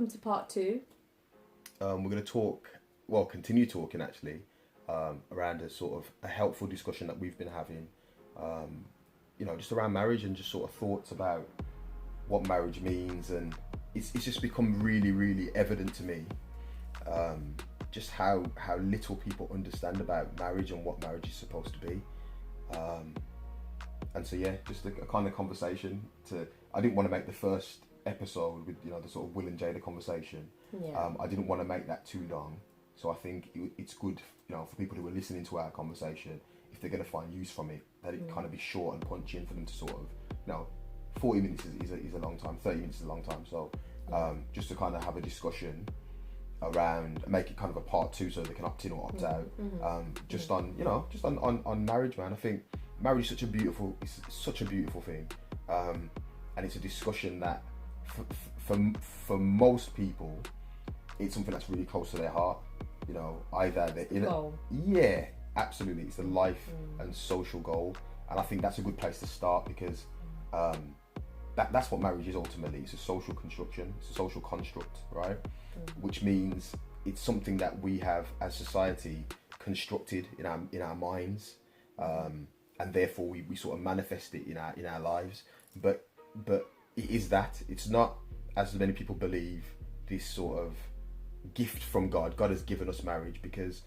welcome to part 2. We're going to continue talking actually, around a sort of a helpful discussion that we've been having, just around marriage and just sort of thoughts about what marriage means. And it's just become really, really evident to me, just how little people understand about marriage and what marriage is supposed to be. And so, yeah, just a kind of conversation I didn't want to make the first episode with, the sort of Will and Jada conversation. Yeah. I didn't want to make that too long. So I think it's good, for people who are listening to our conversation, if they're going to find use from it, that it kind of be short and punchy, and for them to sort of, 40 minutes is a long time, 30 minutes is a long time. So just to kind of have a discussion around, make it kind of a part 2 so they can opt in or opt out, just on marriage, man. I think marriage is such a beautiful thing, and it's a discussion that for most people it's something that's really close to their heart. Either they're in it. Yeah, absolutely, it's a life and social goal, and I think that's a good place to start, because that's what marriage is ultimately. It's a social construction, it's a social construct, right? Which means it's something that we have as society constructed in our minds, and therefore we sort of manifest it in our lives. But it is that. It's not, as many people believe, this sort of gift from God. God has given us marriage, because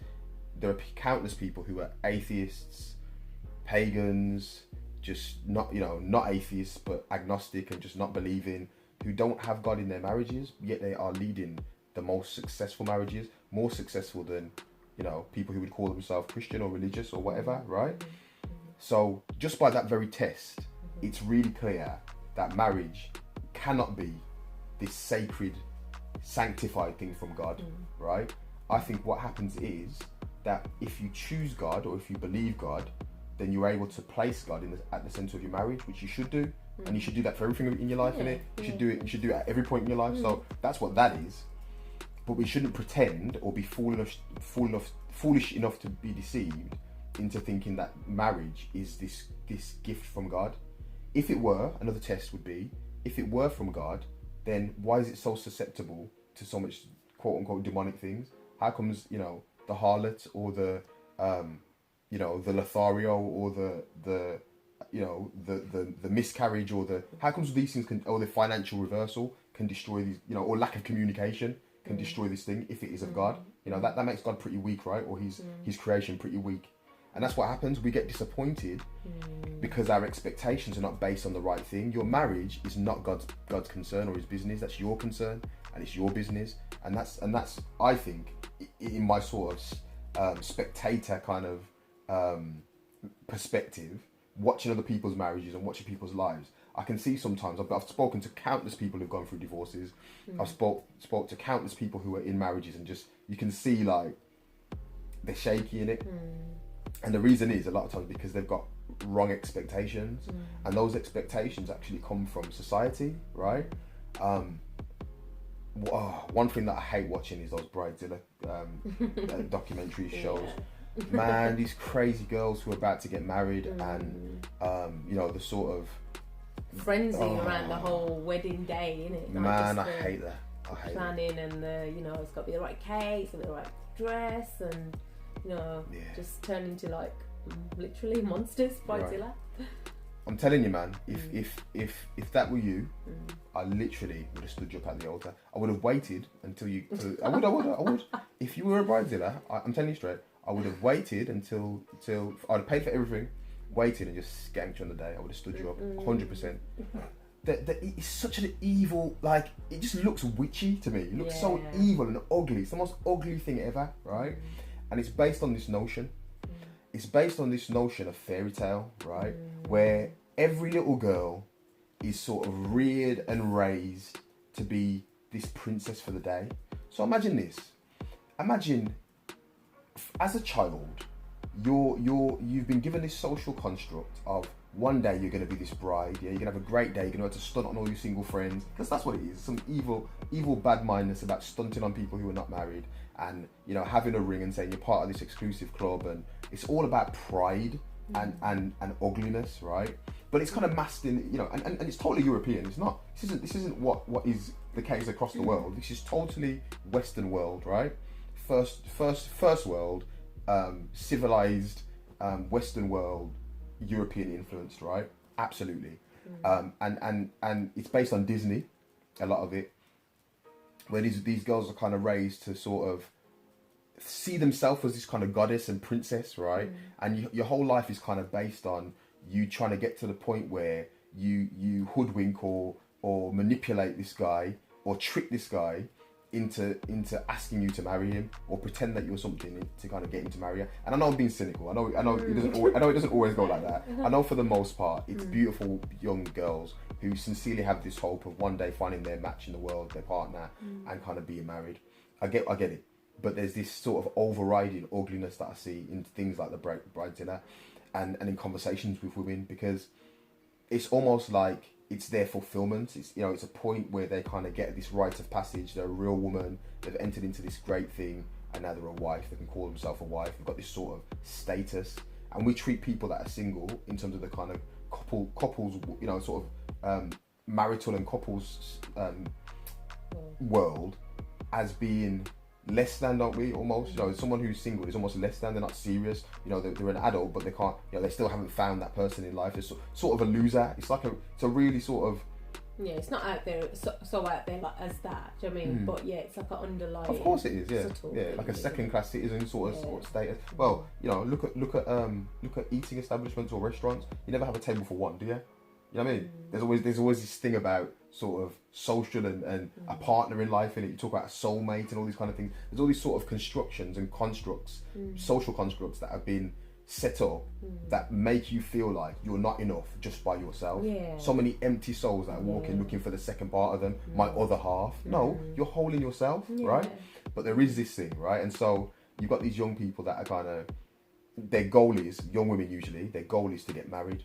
there are countless people who are atheists, pagans, just not atheists, but agnostic and just not believing, who don't have God in their marriages, yet they are leading the most successful marriages, more successful than, people who would call themselves Christian or religious or whatever, right? So just by that very test, it's really clear that marriage cannot be this sacred, sanctified thing from God, right? I think what happens is that if you choose God, or if you believe God, then you're able to place God at the center of your marriage, which you should do, and you should do that for everything in your life, innit? You should do it. You should do it at every point in your life. So that's what that is. But we shouldn't pretend or be foolish enough to be deceived into thinking that marriage is this gift from God. If it were, another test would be, if it were from God, then why is it so susceptible to so much quote unquote demonic things? How comes, the harlot, or the Lothario, or the miscarriage, or how comes these things or the financial reversal can destroy these, or lack of communication can destroy this thing if it is of God? That makes God pretty weak, right? Or his creation pretty weak. And that's what happens. We get disappointed because our expectations are not based on the right thing. Your marriage is not God's concern or his business. That's your concern, and it's your business. And that's I think, in my sort of spectator kind of perspective, watching other people's marriages and watching people's lives, I can see sometimes, I've spoken to countless people who've gone through divorces. I've spoke to countless people who are in marriages, and just, you can see like they're shaky in it. And the reason is a lot of times because they've got wrong expectations, and those expectations actually come from society, right? One thing that I hate watching is those Bridezilla documentary shows. Man, these crazy girls who are about to get married, and the sort of frenzy around the whole wedding day, innit? Man, I hate that. Planning and it's got to be the right cake, it's got to be the right dress, and just turn into like literally monsters, Bridezilla. Right. I'm telling you, man, if that were you, I literally would have stood you up at the altar. I would have waited until you. I would. If you were a Bridezilla, I'm telling you straight, I would have waited until I'd have paid for everything, waited and just skanked you on the day. I would have stood you up 100%. It's such an evil, like, it just looks witchy to me. It looks so evil and ugly. It's the most ugly thing ever, right? And it's based on this notion. It's based on this notion of fairy tale, right? Where every little girl is sort of reared and raised to be this princess for the day. So imagine this. Imagine, as a child, you've been given this social construct of one day you're going to be this bride, you're going to have a great day, you're going to have to stunt on all your single friends, because that's what it is, some evil bad mindness about stunting on people who are not married, and having a ring and saying you're part of this exclusive club, and it's all about pride and ugliness, right? But it's kind of masked in, and it's totally European. It's not. This isn't what is the case across the world. This is totally Western world, right? First world, civilized, Western world, European influenced, right? Absolutely. And it's based on Disney, a lot of it, where these girls are kind of raised to sort of see themselves as this kind of goddess and princess, right? And your whole life is kind of based on you trying to get to the point where you hoodwink or manipulate this guy or trick this guy into asking you to marry him, or pretend that you're something to kind of get him to marry you. And I know I'm being cynical. I know it doesn't always go like that. I know for the most part it's beautiful young girls who sincerely have this hope of one day finding their match in the world, their partner, and kind of being married. I get it. But there's this sort of overriding ugliness that I see in things like the bride dinner and in conversations with women, because it's almost like it's their fulfillment. It's, you know, it's a point where they kind of get this rite of passage. They're a real woman. They've entered into this great thing, and now they're a wife. They can call themselves a wife. They've got this sort of status, and we treat people that are single in terms of the kind of couples, you know, sort of marital and couples world as being less than, don't we? Almost, you know, someone who's single is almost less than. They're not serious. You know, they're an adult, but they can't. You know, they still haven't found that person in life. It's sort of a loser. It's a really sort of. Yeah, it's not out there so out there like as that. Do you know what I mean? But yeah, it's like an underlying. Of course it is. Yeah, like a second-class citizen sort of status. Well, you know, look at eating establishments or restaurants. You never have a table for one, do you? You know what I mean? There's always this thing about sort of social and a partner in life, and you talk about a soulmate and all these kind of things. There's all these sort of constructions and constructs, social constructs that have been set up that make you feel like you're not enough just by yourself. Yeah. So many empty souls that walk in looking for the second part of them, my other half. No, you're whole in yourself, right? But there is this thing, right? And so you've got these young people that are kind of, their goal is, young women usually, their goal is to get married.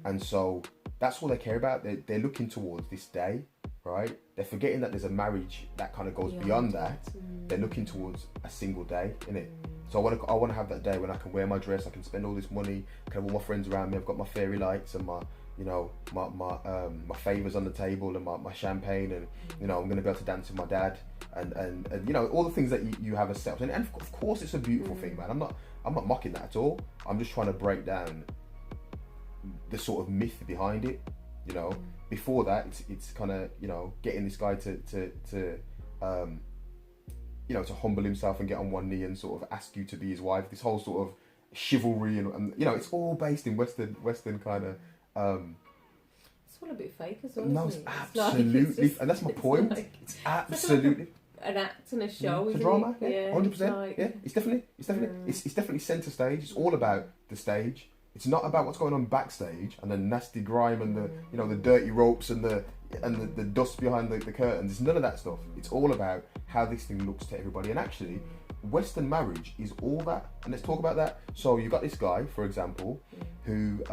And so that's all they care about. They're looking towards this day, right? They're forgetting that there's a marriage that kind of goes beyond that. They're looking towards a single day, innit? So I want to have that day when I can wear my dress, I can spend all this money, I can have all my friends around me, I've got my fairy lights and my, you know, my favours on the table and my champagne, and you know, I'm going to be able to dance with my dad and you know, all the things that you have as self. And of course it's a beautiful thing, man. I'm not mocking that at all. I'm just trying to break down the sort of myth behind it, you know. Before that, it's kind of, you know, getting this guy to you know, to humble himself and get on one knee and sort of ask you to be his wife. This whole sort of chivalry and you know, it's all based in Western kind of. It's all a bit fake as well. No, isn't it? absolutely, and that's my point. Like, it's absolutely an act and a show. It's a drama. It? Yeah, 100%. Yeah, it's definitely centre stage. It's all about the stage. It's not about what's going on backstage and the nasty grime and the, you know, the dirty ropes and the dust behind the curtains. It's none of that stuff. It's all about how this thing looks to everybody. And actually, Western marriage is all that. And let's talk about that. So you've got this guy, for example, who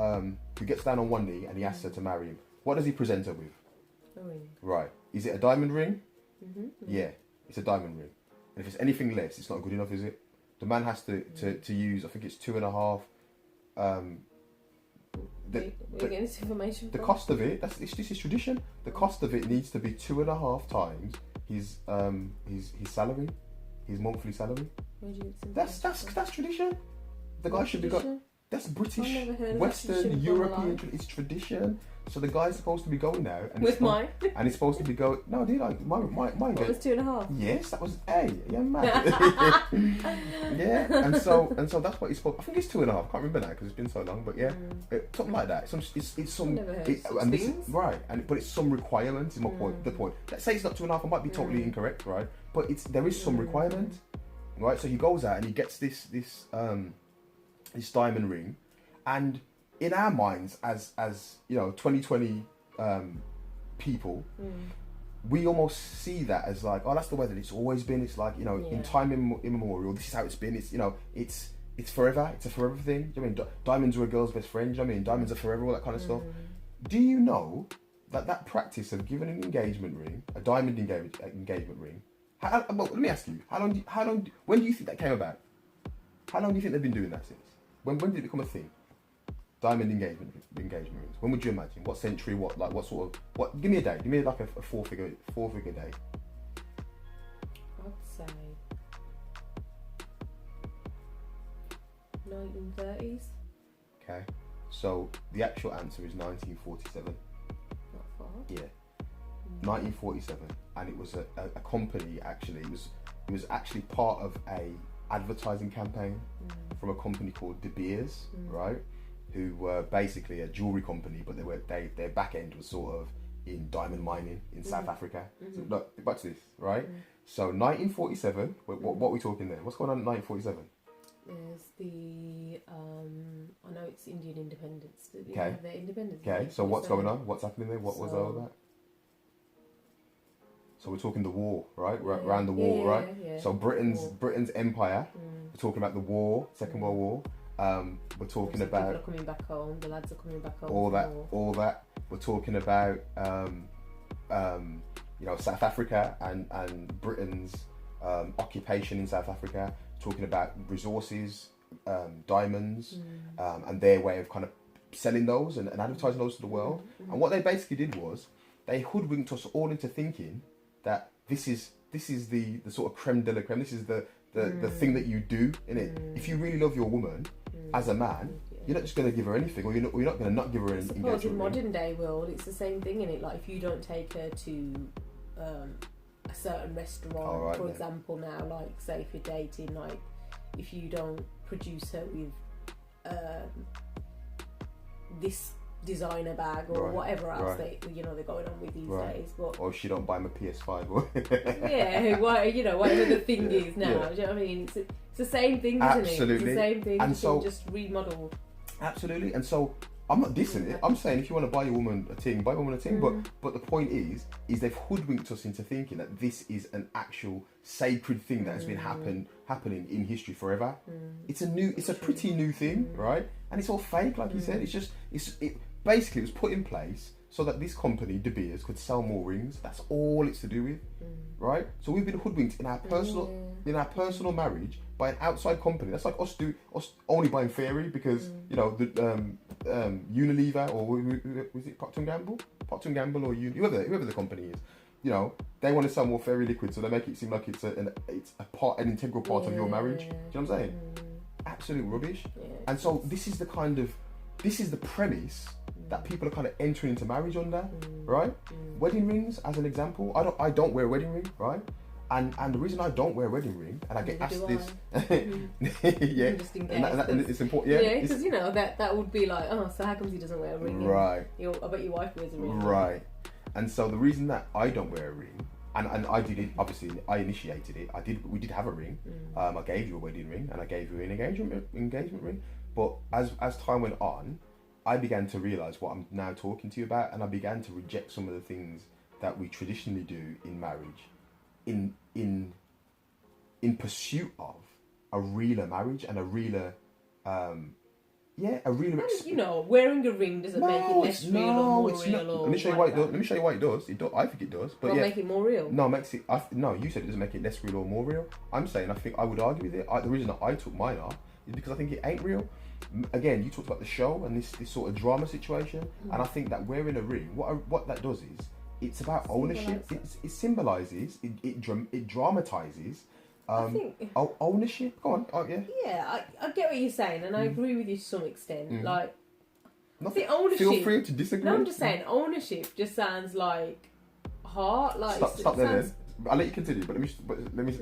gets down on one knee and he asks her to marry him. What does he present her with? A ring. Right. Is it a diamond ring? Yeah, it's a diamond ring. And if it's anything less, it's not good enough, is it? The man has to use, I think it's 2.5. We're getting this information. The cost of it, this is tradition. The cost of it needs to be 2.5 times his salary, his monthly salary. That's tradition. The guy should be got. That's British, Western, European. It's tradition. So the guy's supposed to be going now, and with mine, and he's supposed to be going. No, dude, like mine. What was 2.5? Yes, that was yeah, man. Yeah, and so that's what he's supposed. I think it's 2.5. I can't remember now because it's been so long, but yeah, something like that. It's some. Right, but it's some requirement. Is my point. The point. Let's say it's not 2.5. I might be totally incorrect, right? But there is some requirement, right? So he goes out and he gets this diamond ring, and in our minds as you know, 2020 people, we almost see that as like, oh, that's the way that it's always been. It's like, you know, in time immemorial, this is how it's been. It's, you know, it's forever. It's a forever thing. Do you know what I mean? Diamonds are a girl's best friend. Do you know what I mean? Diamonds are forever, all that kind of stuff. Do you know that practice of giving an engagement ring, a diamond engagement ring, well, let me ask you, when do you think that came about? How long do you think they've been doing that since? When did it become a thing? diamond engagement rings. When would you imagine? What century? What sort of? What? Give me a day. Give me like a four-figure day. I'd say 1930s. Okay. So the actual answer is 1947. Not far. Yeah. 1947, and it was a company. Actually, it was actually part of a advertising campaign from a company called De Beers, right? Who were basically a jewelry company, but their back end was sort of in diamond mining in South Africa. So look, back to this, right? So 1947. What are we talking there? What's going on in 1947? There's the I know it's Indian independence. Okay. Their independence. Okay. So what's going on? What's happening there? What was that all about? So we're talking the war, right? Around the war, right? Yeah. So Britain's empire. We're talking about the war, Second World War. We're talking about people are coming back home. The lads are coming back home. All that. We're talking about South Africa and Britain's occupation in South Africa. Talking about resources, diamonds, and their way of kind of selling those and advertising those to the world. And what they basically did was they hoodwinked us all into thinking that this is the sort of creme de la creme. This is the thing that you do in it. If you really love your woman as a man, you're not just going to give her anything, or you're not going to not give her anything. I suppose in modern day world, it's the same thing in it. Like if you don't take her to a certain restaurant, for example, now, like say if you're dating, like if you don't produce her with this designer bag or whatever else they're going on with these days, but or if she don't buy him a PS5 or whatever the thing is now. Do you know what I mean? It's the same thing, isn't it? It's the same thing, and so just remodeled. Absolutely. And so I'm not dissing it. I'm saying if you want to buy your woman a ting, buy your woman a ting. But the point is they've hoodwinked us into thinking that this is an actual sacred thing that has been happening in history forever. It's a pretty new thing, right? And it's all fake, like you said. It basically was put in place so that this company, De Beers, could sell more rings. That's all it's to do with, right? So we've been hoodwinked in our personal marriage by an outside company. That's like us only buying Fairy because Unilever or was it Procter & Gamble or whoever the company is, they want to sell more Fairy liquid, so they make it seem like it's an integral part of your marriage. Do you know what I'm saying? Absolute rubbish. And so this is the premise that people are kind of entering into marriage under, right? Wedding rings, as an example. I don't wear a wedding ring, right? And the reason I don't wear a wedding ring, and I get asked this, just in case, and it's important, because that would be like, oh, so how come he doesn't wear a ring? Right. I bet your wife wears a ring. Right. And so the reason that I don't wear a ring, and I did it, obviously I initiated it. We did have a ring. I gave you a wedding ring, and I gave you an engagement ring. But as time went on, I began to realise what I'm now talking to you about, and I began to reject some of the things that we traditionally do in marriage, in pursuit of a realer marriage and a realer, wearing a ring doesn't make it less real or more real. Let me show you why it does. I think it does. But make it more real. No, it makes it. No, you said it doesn't make it less real or more real. I'm saying I think I would argue with it. The reason that I took mine off is because I think it ain't real. Again, you talked about the show and this sort of drama situation, and I think that wearing a ring, what that does is it's about ownership. It symbolises, it dramatizes. Ownership. Go on. Oh, yeah. Yeah, I get what you're saying, and I agree with you to some extent. Like, Nothing. Ownership. Feel free to disagree. No, I'm just saying ownership just sounds like heart. Like stop there. Then. I'll let you continue, but let me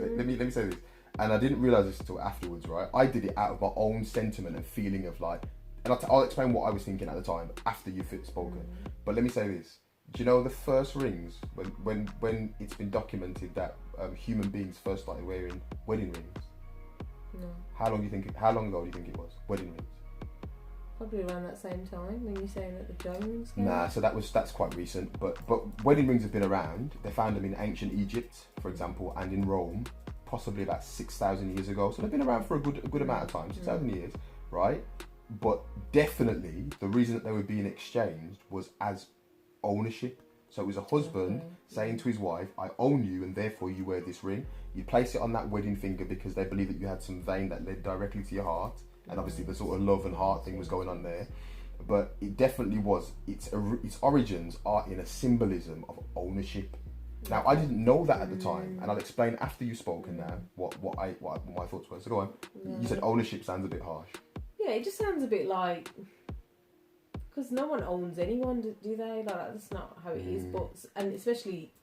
say this. And I didn't realise this until afterwards, right? I did it out of my own sentiment and feeling of like, and I'll explain what I was thinking at the time after you've spoken. But let me say this. Do you know the first rings, when it's been documented that human beings first started wearing wedding rings? No. How long ago do you think it was? Wedding rings? Probably around that same time when you're saying that the Jones came. Nah, so that's quite recent. But wedding rings have been around. They found them in ancient Egypt, for example, and in Rome, possibly about 6,000 years ago. So they've been around for a good amount of time, 6,000 years, right? But definitely the reason that they were being exchanged was as ownership. So it was a husband saying to his wife, I own you and therefore you wear this ring. You place it on that wedding finger because they believe that you had some vein that led directly to your heart. And obviously the sort of love and heart thing was going on there. but it definitely was. Its origins are in a symbolism of ownership. Now, I didn't know that at the time, and I'll explain after you've spoken now what my thoughts were. So go on. You said ownership sounds a bit harsh. Yeah, it just sounds a bit like, because no one owns anyone, do they? Like, that's not how it is. But and especially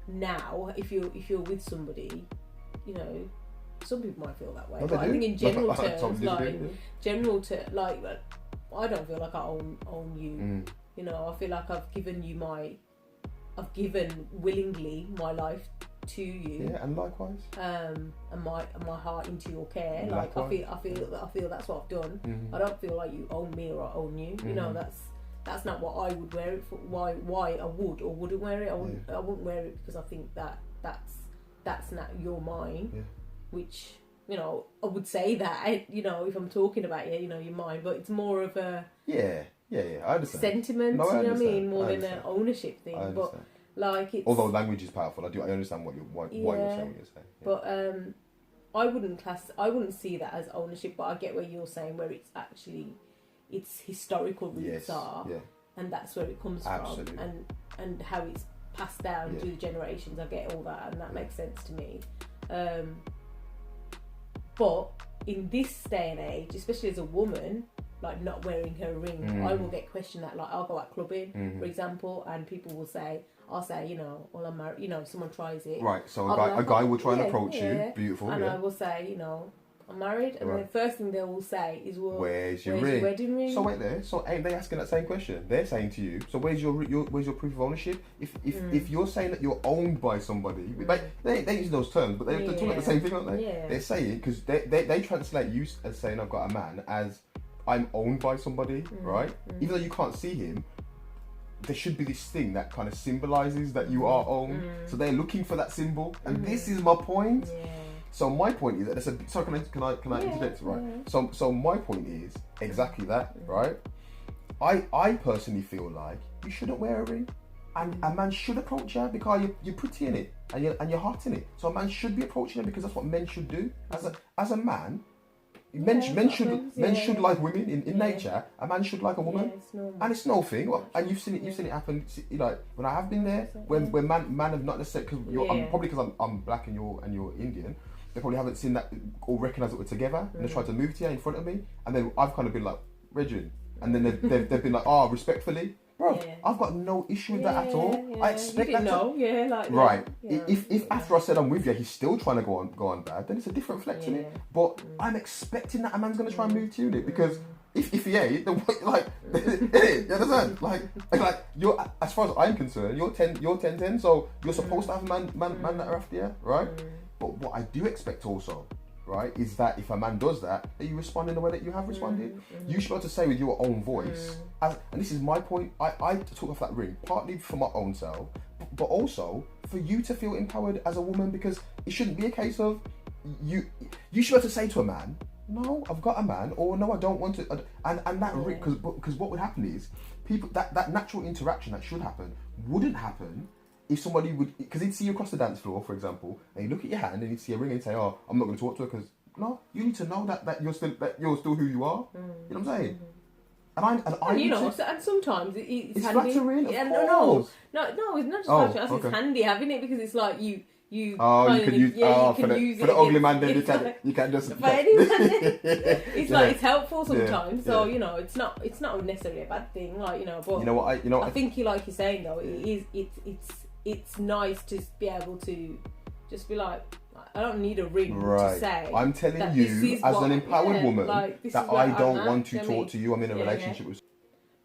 now, if you're with somebody, you know, some people might feel that way. No, but I think in general terms, like I don't feel like I own you. You know, I feel like I've given willingly my life to you. Yeah, and likewise. And my heart into your care. Like I feel that's what I've done. I don't feel like you own me or I own you. You know, that's not what I would wear it for. Why I would or wouldn't wear it. I wouldn't wear it because I think that's not your mine. Yeah. Which, you know, I would say that, you know, if I'm talking about you know, your mine, but it's more of a I understand. Sentiment, No, you know what I understand. mean, more than an ownership thing. But like, it's, although language is powerful, I understand why you're saying what you're saying. Yeah. But I wouldn't see that as ownership. But I get where you're saying, where it's actually its historical roots are, and that's where it comes from, and how it's passed down through the generations. I get all that, and that makes sense to me. But in this day and age, especially as a woman, like not wearing her ring, I will get questioned that. Like, I'll go out clubbing, for example, and people will say, I'll say, you know, well, I'm married. You know, someone tries it. Right. So a guy will try and approach you. Beautiful. And I will say, you know, I'm married, and the first thing they will say is, well, where's your wedding ring? So wait there. So ain't they asking that same question? They're saying to you, so where's your proof of ownership? If you're saying that you're owned by somebody, they use those terms, but they're talking about the same thing, aren't they? Yeah. They're saying, because they translate you as saying I've got a man as I'm owned by somebody, right? Even though you can't see him, there should be this thing that kind of symbolizes that you are owned. So they're looking for that symbol, and this is my point. Yeah. So my point is that there's a. So can I interject, right? Yeah. So my point is exactly that, right? I personally feel like you shouldn't wear a ring, and a man should approach her because you're pretty in it and you're hot in it. So a man should be approaching her because that's what men should do. As a man. Men should like women in nature. A man should like a woman, and it's no thing. And you've seen it happen. Like when I have been there, when man have not necessarily because I'm black and you're Indian. They probably haven't seen that or recognised that we're together, and they tried to move to you in front of me, and then I've kind of been like, Regin, and then they've been like, respectfully, bro, I've got no issue with that at all. I expect that. Right. Yeah. If after I said I'm with you, he's still trying to go on bad, then it's a different flex in it. But I'm expecting that a man's going to try and move to you because if he ain't, then like, you understand? Like you're, as far as I'm concerned, you're 10, so you're supposed to have a man that are after you, right? But what I do expect also, right, is that if a man does that you respond in the way that you have responded. You should be able to say with your own voice, and this is my point, I took off that ring, partly for my own self, but also for you to feel empowered as a woman, because it shouldn't be a case of, you should be able to say to a man, no, I've got a man, or no, I don't want to, and that ring, because what would happen is, people, that natural interaction that should happen, wouldn't happen, if somebody would, because he'd see you across the dance floor, for example, and he'd look at your hand and he'd see a ring and he'd say, oh, I'm not going to talk to her because, no, you need to know that you're still who you are. You know what I'm saying? And you know, and sometimes it's handy. Flattering, of course. No, it's not just flattering. It's handy having it because it's like you you can use for the ugly man. Then you can just. For anyone, it's like it's helpful sometimes. So you know, it's not necessarily a bad thing. Like, you know, but you know what I think like you're saying though, it's nice to be able to just be like, I don't need a ring to say. I'm telling you, as an empowered woman, like, that I don't want to talk to you. I'm in a relationship with.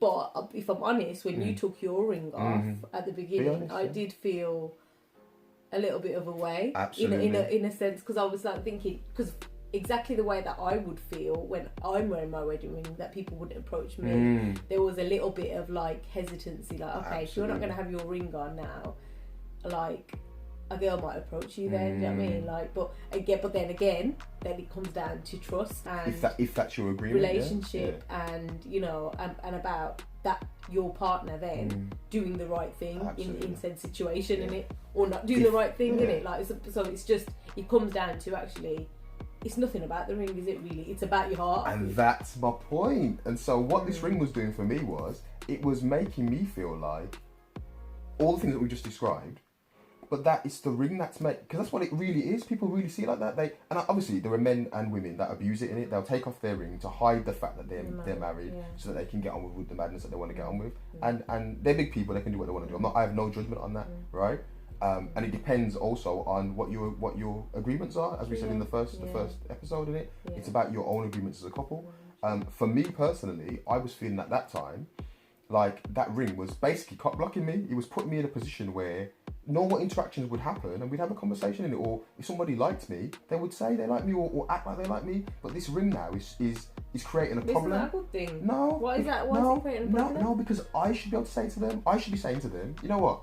But if I'm honest, when you took your ring off at the beginning, I did feel a little bit of a way. Absolutely. In a sense, because I was like thinking, because exactly the way that I would feel when I'm wearing my wedding ring, that people wouldn't approach me. There was a little bit of like hesitancy, like, okay, if you're not going to have your ring on now, like, a girl might approach you then, do you know what I mean? Like, but then again, it comes down to trust and if that's your agreement, relationship, and you know, and about that your partner then doing the right thing in said situation in it, or not doing the right thing in it. Like, so it's just, it comes down to actually it's nothing about the ring, is it really? It's about your heart. And that's my point. And so what this ring was doing for me was, it was making me feel like all the things that we just described, but that it's the ring that's made, because that's what it really is. People really see it like that. And obviously there are men and women that abuse it in it. They'll take off their ring to hide the fact that they're married, so that they can get on with the madness that they want to get on with. And they're big people. They can do what they want to do. I have no judgment on that, right? And it depends also on what your agreements are, as we said in the first episode in it. It's about your own agreements as a couple. For me personally, I was feeling at that time like that ring was basically cock blocking me. It was putting me in a position where normal interactions would happen and we'd have a conversation in it, or if somebody liked me, they would say they like me or act like they like me. But this ring now is creating a problem. Isn't that a good thing? No. Why is that? Why is it creating a problem? No, because I should be able to say to them, I should be saying to them, you know what?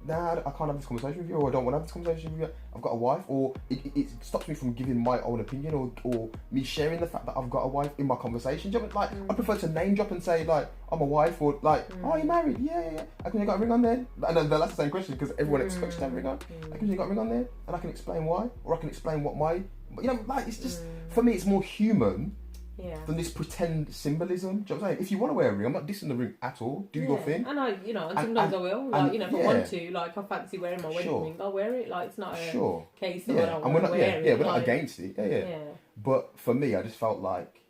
Nah, I can't have this conversation with you, or I don't want to have this conversation with you. I've got a wife, or it stops me from giving my own opinion, or me sharing the fact that I've got a wife in my conversation. Do you know, like, I prefer to name drop and say, like, I'm a wife, or like, oh, you're married? Yeah. I can you got a ring on there? And then that's the same question, because everyone expects to have a ring on. I can you got a ring on there? And I can explain why, or I can explain what my, you know, like, it's just, for me, it's more human. Than this pretend symbolism. Do you know what I'm saying? If you want to wear a ring, I'm not dissing the ring at all. Do your thing. And sometimes I will. Like, if I want to, like, I fancy wearing my wedding ring, I'll wear it. Like, it's not a case of I don't want to wear it. Yeah, we're not against it. Yeah. But for me, I just felt like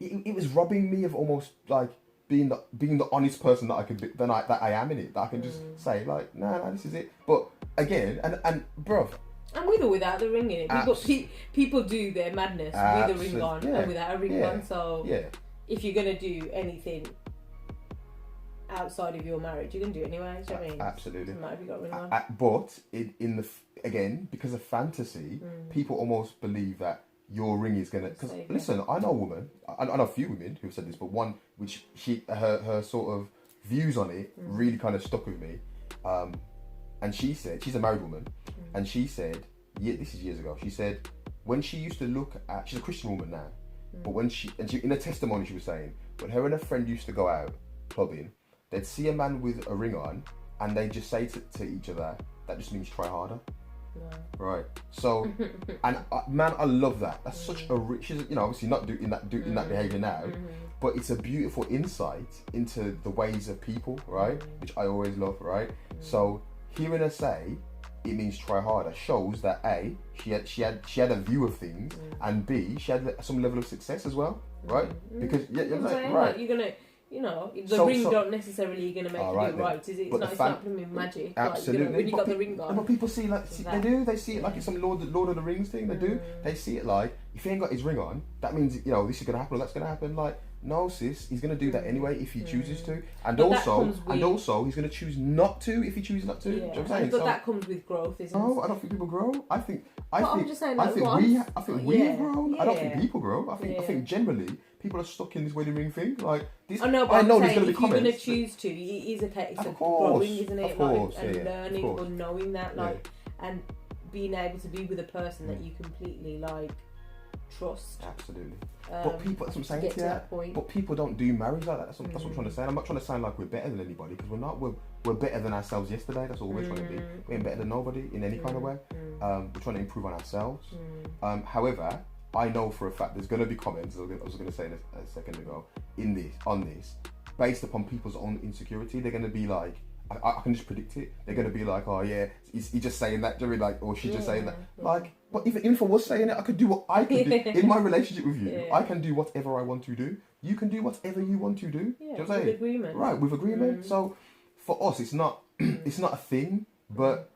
it was robbing me of almost like being the honest person that I could be, that I am in it. That I can just say like, nah, this is it. But again, and bruv. And with or without the ring in it, people do their madness with a ring on and without a ring on. So if you're gonna do anything outside of your marriage, you can do it anyway. Do you know what I mean? Absolutely. Doesn't matter if you got a ring on. But again, because of fantasy, people almost believe that your ring is gonna. Because listen, I know a woman. I know a few women who've said this, but one which her sort of views on it really kind of stuck with me. And she said, she's a married woman, and she said, this is years ago, she said, when she used to look at, she's a Christian woman now, but when she in a testimony she was saying, when her and her friend used to go out clubbing, they'd see a man with a ring on, and they'd just say to each other, that just means try harder. Right. So, and man, I love that. That's such a rich, she's, obviously not doing that behaviour now, but it's a beautiful insight into the ways of people, right? Which I always love, right? So, hearing her say it means try harder shows that A, she had a view of things, and B, she had some level of success as well, right? Because right, you're gonna, the ring don't necessarily gonna make you do right, is it? It's not blooming magic. Absolutely. Like, when you got the ring on. But people see they see it like it's some Lord of the Rings thing. They see it like, if he ain't got his ring on, that means this is gonna happen or that's gonna happen. Like, no, sis, he's going to do that anyway if he chooses to, and also he's going to choose not to if he chooses not to. Do you know what I'm saying? But that comes with growth, isn't it? No, I don't think people grow. I think we have grown. Yeah. I don't think people grow. I think generally people are stuck in this wedding ring thing. Like this. I know, but I know there's going to be comments. If you're going to choose to, it is a case of growing, isn't it? And learning or knowing that, and being able to be with a person that you completely trust. Absolutely. But people, that's what I'm saying to you. But people don't do marriage like that. That's what I'm trying to say. I'm not trying to sound like we're better than anybody, because we're not. We're better than ourselves yesterday. That's all we're trying to be. We ain't better than nobody in any kind of way. We're trying to improve on ourselves. However, I know for a fact there's going to be comments. I was going to say a second ago on this, based upon people's own insecurity. They're going to be like, I can just predict it. They're going to be like, oh yeah, he's just saying that, or she's just saying that. Like, but even if I was saying it, I could do what I could do in my relationship with you. I can do whatever I want to do. You can do whatever you want to do. Yeah, do you know what I'm with saying? agreement. Right, with agreement. So for us, it's not it's not a thing, but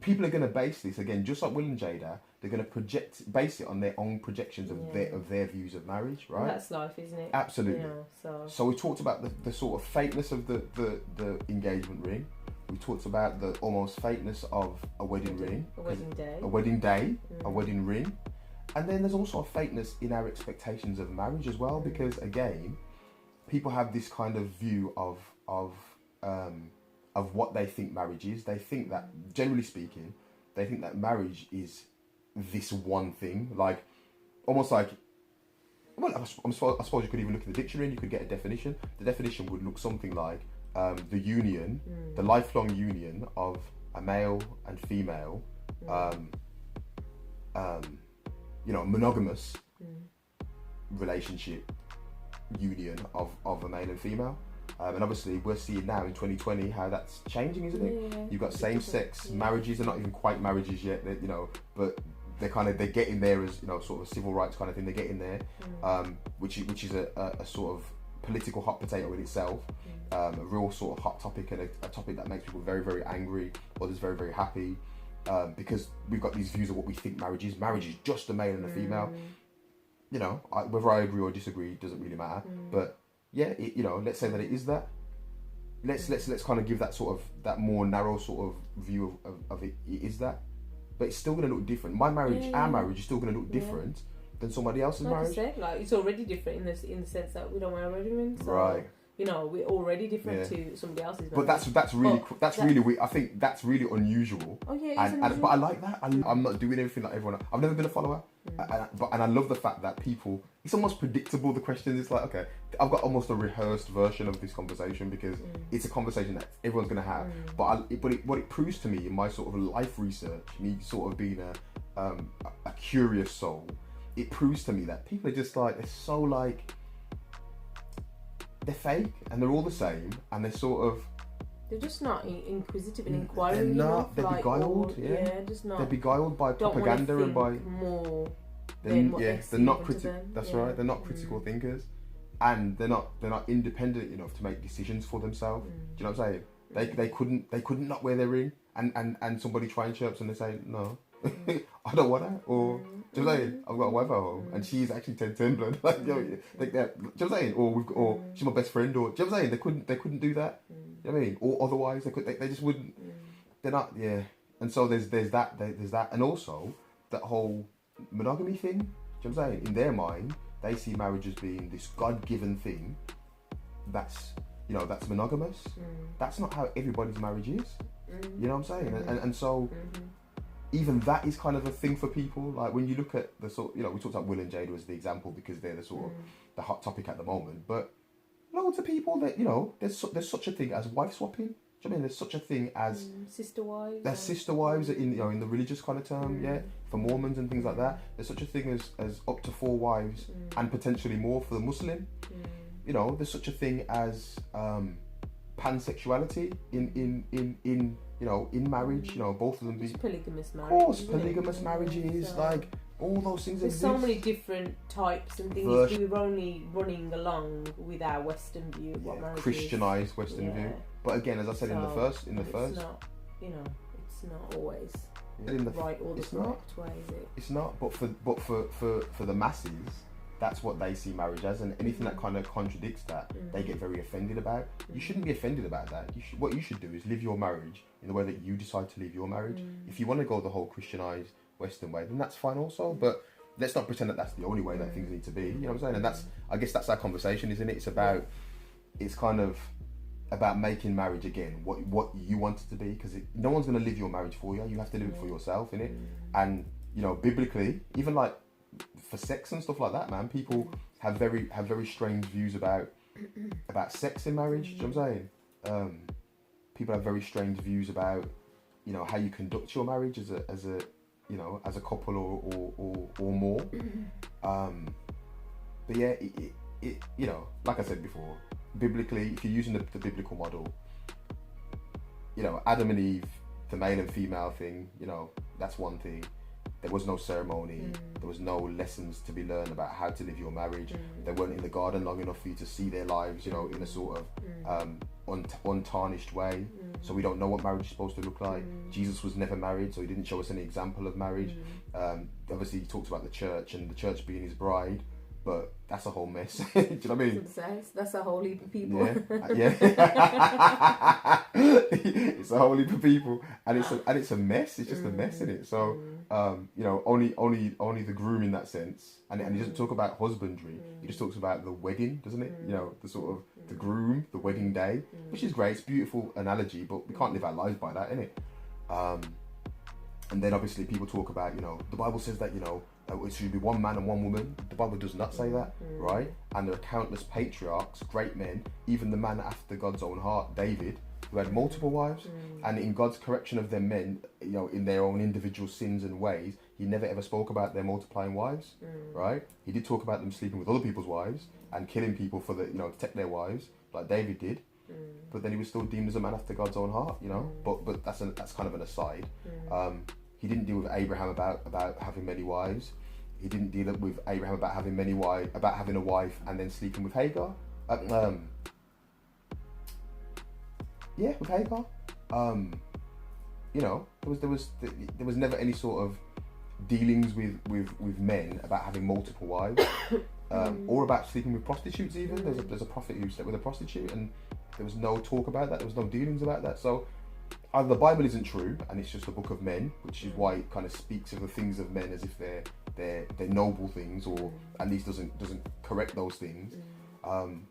people are going to base this again, just like Will and Jada. They're going to base it on their own projections of their views of marriage, right? Well, that's life, isn't it? Absolutely. So we talked about the sort of fakeness of the engagement ring. We talked about the almost fakeness of a wedding ring. A wedding day. A wedding day, a wedding ring. And then there's also a fakeness in our expectations of marriage as well, because again, people have this kind of view of what they think marriage is. They think that, generally speaking, they think that marriage is this one thing, like almost like, well, I suppose you could even look at the dictionary and you could get a definition. The definition would look something like the union, the lifelong union of a male and female monogamous relationship union of a male and female. And obviously we're seeing now in 2020 how that's changing, isn't it? Yeah, You've got same-sex marriages. They're not even quite marriages yet, but they're getting there as sort of a civil rights kind of thing. They're getting there, which is a sort of political hot potato in itself, a real sort of hot topic, and a topic that makes people very, very angry, others very, very happy, because we've got these views of what we think marriage is. Marriage is just a male and a female. Whether I agree or disagree doesn't really matter, but yeah, let's say that it is that. Let's kind of give that sort of that more narrow sort of view of it. It is that, but it's still going to look different. My marriage, our marriage, is still going to look different than somebody else's marriage. Like I said, it's already different in the sense that we don't wear wedding rings. So, right. We're already different to somebody else's marriage. But that's really weird. I think that's really unusual. Oh yeah, and but I like that. I'm not doing everything like everyone else. I've never been a follower. And I love the fact that people, it's almost predictable, the questions. It's like, okay, I've got almost a rehearsed version of this conversation because it's a conversation that everyone's going to have. But what it proves to me in my sort of life research, me sort of being a curious soul, it proves to me that people are just like, they're so like, they're fake and they're all the same and they're sort of, they're just not inquisitive and inquiring. They're beguiled. Just not. They're beguiled by propaganda and by more. They're not critical. That's right. They're not critical thinkers, and they're not independent enough to make decisions for themselves. Do you know what I'm saying? They couldn't not wear their ring, and somebody try and chirps and they say no, I don't want that, or do you know what I'm saying? I've got a wife at home and she's actually 10 blood. Like, do you know what I'm saying? Or she's my best friend, or do you know what I'm saying? They couldn't do that. You know what I mean? Or otherwise they just wouldn't. They're not. Yeah. And so there's that, and also that whole monogamy thing. Do you know what I'm saying? In their mind, they see marriage as being this God-given thing. That's monogamous. That's not how everybody's marriage is. You know what I'm saying? And so. Even that is kind of a thing for people. Like when you look at the sort, we talked about Will and Jada as the example because they're the sort of the hot topic at the moment. But loads of people that there's such a thing as wife swapping. Do you know what I mean? There's such a thing as sister wives. There's sister wives in in the religious kind of term, for Mormons and things like that. There's such a thing as up to 4 wives and potentially more for the Muslim. There's such a thing as pansexuality in marriage, both of them be polygamous marriage. Of course, polygamous marriages, so, like all those things. There's so many different types and things. We're only running along with our Western view of what marriage Christianized is. Western view. But again, as I said in the first, it's not, it's not always right or the correct way, is it? It's not. But for the masses, that's what they see marriage as, and anything that kind of contradicts that, they get very offended about. You shouldn't be offended about that. What you should do is live your marriage in the way that you decide to live your marriage. If you want to go the whole Christianized Western way, then that's fine also. But let's not pretend that that's the only way that things need to be. You know what I'm saying? And I guess that's our conversation, isn't it? It's kind of about making marriage again what you want it to be, because no one's going to live your marriage for you. You have to live it for yourself, innit? And biblically, even like for sex and stuff like that, man, people have very strange views about sex in marriage. Do you know what I'm saying? People have very strange views about how you conduct your marriage as a couple or more. But yeah, it like I said before, biblically, if you're using the biblical model, Adam and Eve, the male and female thing, that's one thing. There was no ceremony. There was no lessons to be learned about how to live your marriage. They weren't in the garden long enough for you to see their lives, in a sort of untarnished way. So we don't know what marriage is supposed to look like. Jesus was never married, so he didn't show us any example of marriage. Obviously, he talks about the church and the church being his bride, but that's a whole mess. Do you know what I mean? That's a whole heap of people. Yeah. It's a whole heap of people, and it's a mess. It's just a mess, isn't it? So, only the groom in that sense, and he doesn't talk about husbandry. He just talks about the wedding, doesn't it? The sort of the groom, the wedding day, which is great. It's a beautiful analogy, but we can't live our lives by that, innit? And then obviously people talk about, the Bible says that, it should be one man and one woman. The Bible does not say that, right? And there are countless patriarchs, great men, even the man after God's own heart, David, who had multiple wives. And in God's correction of them men, in their own individual sins and ways, he never ever spoke about their multiplying wives, right? He did talk about them sleeping with other people's wives and killing people for the, protect their wives, like David did. But then he was still deemed as a man after God's own heart, But that's kind of an aside. He didn't deal with Abraham about having many wives. He didn't deal with Abraham about having about having a wife and then sleeping with Hagar. With Hagar. There was never any sort of dealings with men about having multiple wives, or about sleeping with prostitutes. Even there's a prophet who slept with a prostitute, and there was no talk about that. There was no dealings about that. So either the Bible isn't true and it's just a book of men, which is why it kind of speaks of the things of men as if they're noble things, or at least doesn't correct those things,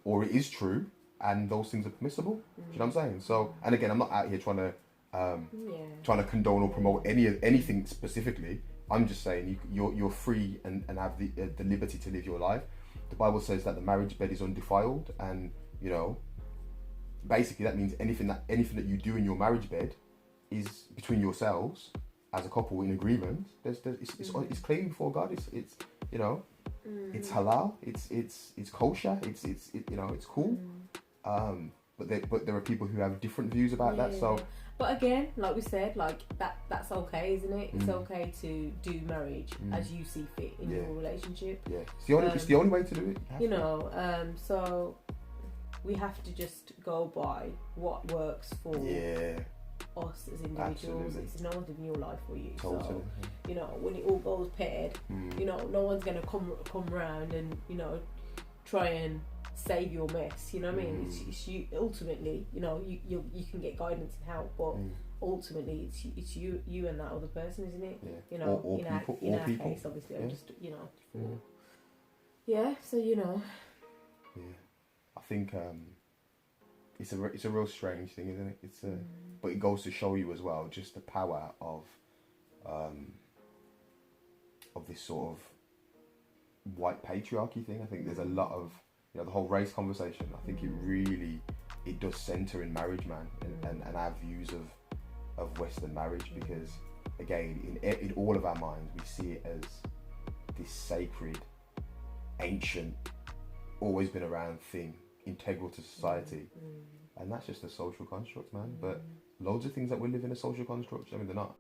or it is true and those things are permissible. Do you know what I'm saying? So, and again, I'm not out here trying to condone or promote anything specifically. I'm just saying you're free and have the liberty to live your life. The Bible says that the marriage bed is undefiled, and basically that means anything that you do in your marriage bed is between yourselves as a couple in agreement. It's clean before God. It's halal. It's kosher. It's cool. But there are people who have different views about that. So, but again, like we said, like that's okay, isn't it? It's okay to do marriage as you see fit in your relationship. Yeah, it's the only way to do it. So we have to just go by what works for us as individuals. Absolutely. It's no one's living your life for you. Totally. So, when it all goes paired, no one's gonna come round and try and save your mess. You know what I mean? It's you ultimately. You can get guidance and help, but ultimately it's you and that other person, isn't it? Yeah. In our case, obviously, I'm just So Yeah. I think it's a real strange thing, isn't it? But it goes to show you as well just the power of this sort of white patriarchy thing. I think there's a lot of the whole race conversation. I think it does center in marriage, man, and our views of Western marriage, because again in all of our minds we see it as this sacred, ancient, always been around thing, integral to society, and that's just a social construct, man. But loads of things that we live in are social constructs. I mean, they're not.